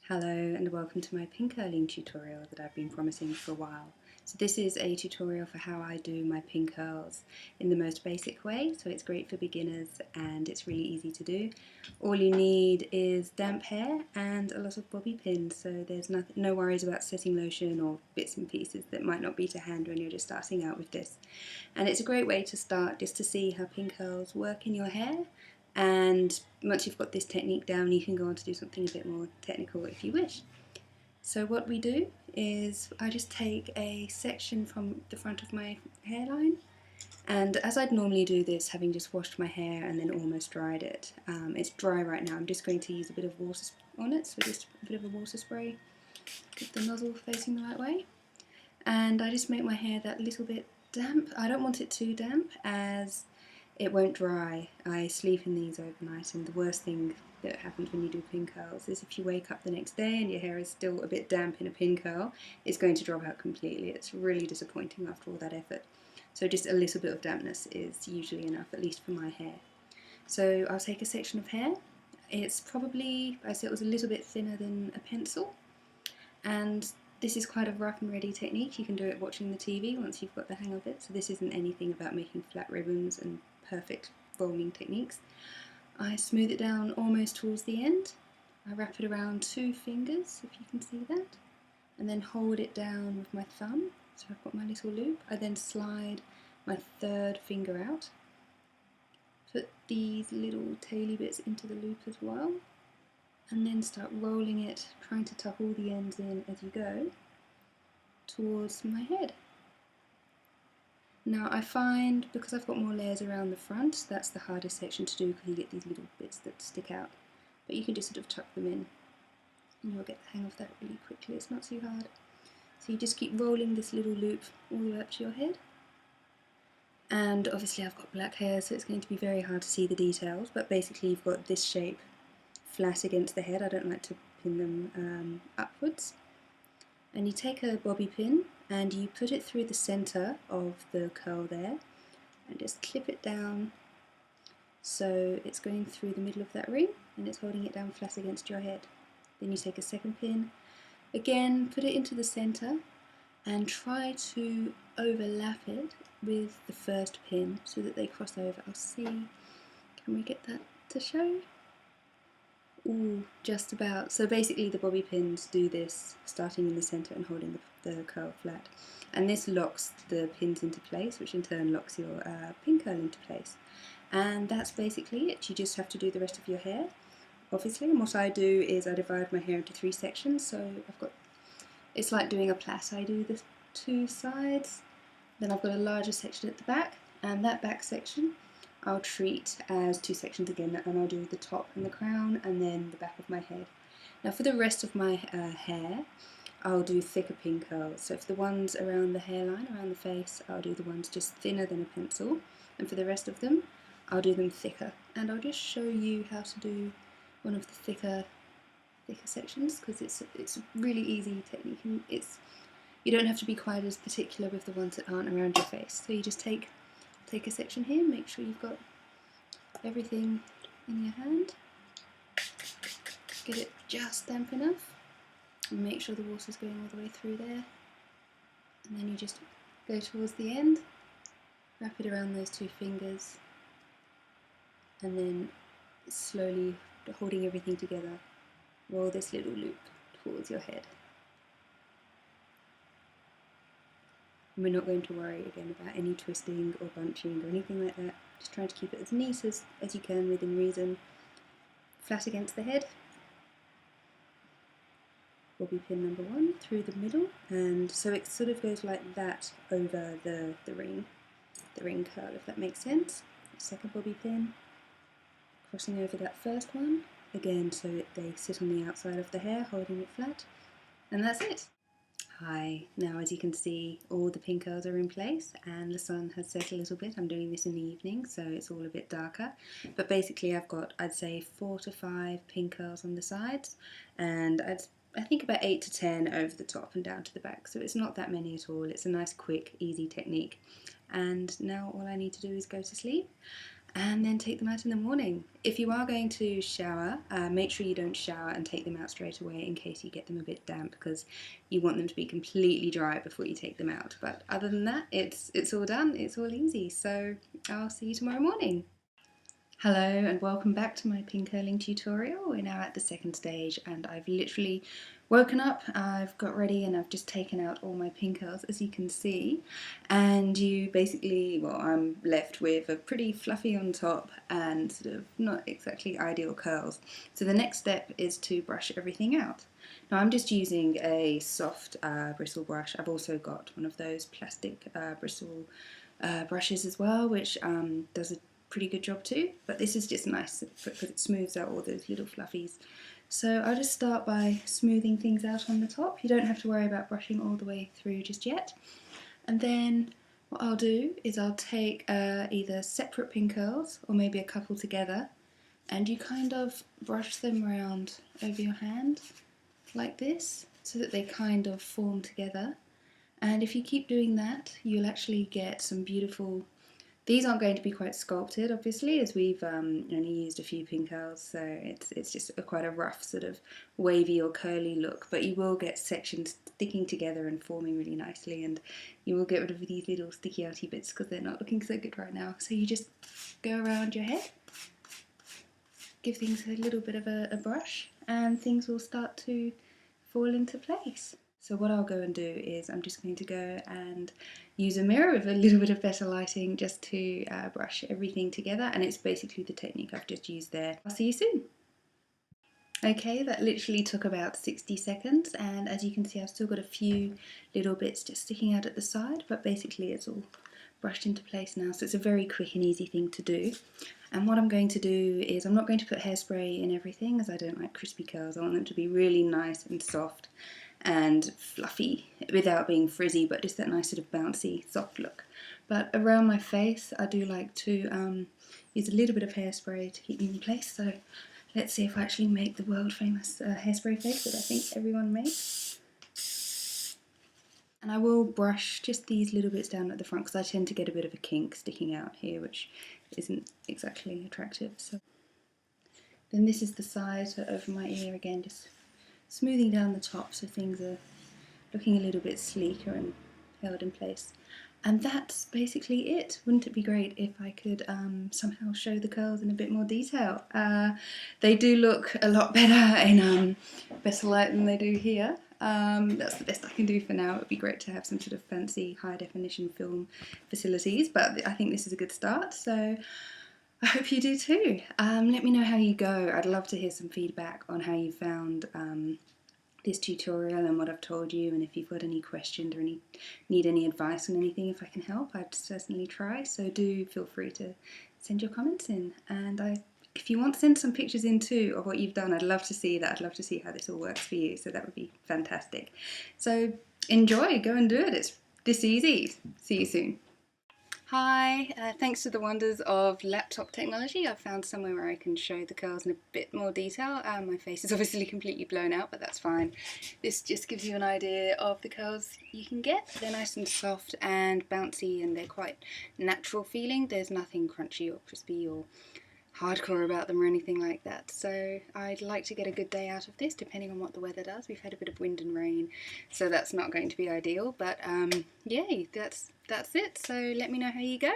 Hello and welcome to my pin curling tutorial that I've been promising for a while. So this is a tutorial for how I do my pin curls in the most basic way, so it's great for beginners and it's really easy to do. All you need is damp hair and a lot of bobby pins, so there's no worries about setting lotion or bits and pieces that might not be to hand when you're just starting out with this. And it's a great way to start just to see how pin curls work in your hair, and once you've got this technique down you can go on to do something a bit more technical if you wish. So what we do is I just take a section from the front of my hairline, and as I'd normally do this, having just washed my hair and then almost dried it, it's dry right now, I'm just going to use a bit of water on it, so just a bit of a water spray, get the nozzle facing the right way, and I just make my hair that little bit damp. I don't want it too damp as it won't dry. I sleep in these overnight, and the worst thing that happens when you do pin curls is if you wake up the next day and your hair is still a bit damp in a pin curl, it's going to drop out completely. It's really disappointing after all that effort. So just a little bit of dampness is usually enough, at least for my hair. So I'll take a section of hair. It's probably, I said, it was a little bit thinner than a pencil, and this is quite a rough and ready technique. You can do it watching the TV once you've got the hang of it, so this isn't anything about making flat ribbons and perfect rolling techniques. I smooth it down almost towards the end. I wrap it around 2 fingers, if you can see that, and then hold it down with my thumb. So I've got my little loop. I then slide my 3rd finger out, put these little taily bits into the loop as well, and then start rolling it, trying to tuck all the ends in as you go towards my head. Now I find, because I've got more layers around the front, that's the hardest section to do because you get these little bits that stick out, but you can just sort of tuck them in and you'll get the hang of that really quickly. It's not too hard. So you just keep rolling this little loop all the way up to your head, and obviously I've got black hair so it's going to be very hard to see the details, but basically you've got this shape flat against the head. I don't like to pin them upwards. And you take a bobby pin and you put it through the centre of the curl there and just clip it down so it's going through the middle of that ring and it's holding it down flat against your head. Then you take a second pin, again put it into the centre and try to overlap it with the first pin so that they cross over. I'll see, can we get that to show? Ooh, just about. So basically the bobby pins do this, starting in the centre and holding the curl flat. And this locks the pins into place, which in turn locks your pin curl into place. And that's basically it. You just have to do the rest of your hair, obviously. And what I do is I divide my hair into 3 sections. So I've got, it's like doing a plait. I do the 2 sides, then I've got a larger section at the back, and that back section I'll treat as 2 sections again, and I'll do the top and the crown and then the back of my head. Now for the rest of my hair, I'll do thicker pin curls. So for the ones around the hairline, around the face, I'll do the ones just thinner than a pencil, and for the rest of them, I'll do them thicker. And I'll just show you how to do one of the thicker sections, because it's a really easy technique, and you don't have to be quite as particular with the ones that aren't around your face. So you just take a section here, make sure you've got everything in your hand, get it just damp enough, and make sure the water's going all the way through there, and then you just go towards the end, wrap it around those 2 fingers, and then slowly, holding everything together, roll this little loop towards your head. And we're not going to worry again about any twisting or bunching or anything like that. Just trying to keep it as neat as you can within reason. Flat against the head. Bobby pin number 1 through the middle, and so it sort of goes like that over the ring curl, if that makes sense. Second bobby pin, crossing over that first one, again so they sit on the outside of the hair, holding it flat, and that's it. Hi, now as you can see all the pin curls are in place and the sun has set a little bit. I'm doing this in the evening so it's all a bit darker, but basically I've got, I'd say 4 to 5 pin curls on the sides, and I think about 8 to 10 over the top and down to the back, so it's not that many at all. It's a nice quick easy technique, and now all I need to do is go to sleep. and then take them out in the morning. If you are going to shower, make sure you don't shower and take them out straight away in case you get them a bit damp, because you want them to be completely dry before you take them out. But other than that, it's all done, it's all easy. So I'll see you tomorrow morning. Hello and welcome back to my pin curling tutorial. We're now at the second stage and I've literally woken up, I've got ready and I've just taken out all my pin curls, as you can see, and you basically, well, I'm left with a pretty fluffy on top and sort of not exactly ideal curls. So the next step is to brush everything out. Now I'm just using a soft bristle brush. I've also got one of those plastic bristle brushes as well, which does a pretty good job too, but this is just nice because it smooths out all those little fluffies. So I'll just start by smoothing things out on the top. You don't have to worry about brushing all the way through just yet. And then what I'll do is I'll take either separate pin curls or maybe a couple together, and you kind of brush them around over your hand like this so that they kind of form together. And if you keep doing that, you'll actually get some beautiful. These aren't going to be quite sculpted, obviously, as we've only used a few pin curls, so it's just quite a rough sort of wavy or curly look, but you will get sections sticking together and forming really nicely, and you will get rid of these little sticky outy bits because they're not looking so good right now. So you just go around your head, give things a little bit of a brush, and things will start to fall into place. So what I'll go and do is I'm just going to go and use a mirror with a little bit of better lighting just to brush everything together, and it's basically the technique I've just used there. I'll see you soon. Okay, that literally took about 60 seconds, and as you can see I've still got a few little bits just sticking out at the side, but basically it's all brushed into place now, so it's a very quick and easy thing to do. And what I'm going to do is I'm not going to put hairspray in everything, as I don't like crispy curls. I want them to be really nice and soft and fluffy without being frizzy, but just that nice sort of bouncy soft look. But around my face I do like to use a little bit of hairspray to keep them in place. So let's see if I actually make the world famous hairspray face that I think everyone makes. And I will brush just these little bits down at the front because I tend to get a bit of a kink sticking out here, which isn't exactly attractive. So then this is the side over my ear again, just smoothing down the top so things are looking a little bit sleeker and held in place. And that's basically it. Wouldn't it be great if I could somehow show the curls in a bit more detail? They do look a lot better in better light than they do here. That's the best I can do for now. It would be great to have some sort of fancy high definition film facilities, but I think this is a good start, so I hope you do too. Let me know how you go. I'd love to hear some feedback on how you found this tutorial and what I've told you, and if you've got any questions or need any advice on anything, if I can help, I'd certainly try. So do feel free to send your comments in, and if you want to send some pictures in too of what you've done, I'd love to see that. I'd love to see how this all works for you, so that would be fantastic. So enjoy, go and do it. It's this easy. See you soon. Hi, thanks to the wonders of laptop technology, I've found somewhere where I can show the curls in a bit more detail. My face is obviously completely blown out, but that's fine. This just gives you an idea of the curls you can get. They're nice and soft and bouncy, and they're quite natural feeling. There's nothing crunchy or crispy or hardcore about them or anything like that. So I'd like to get a good day out of this, depending on what the weather does. We've had a bit of wind and rain, so that's not going to be ideal, but yay, that's it. So let me know how you go.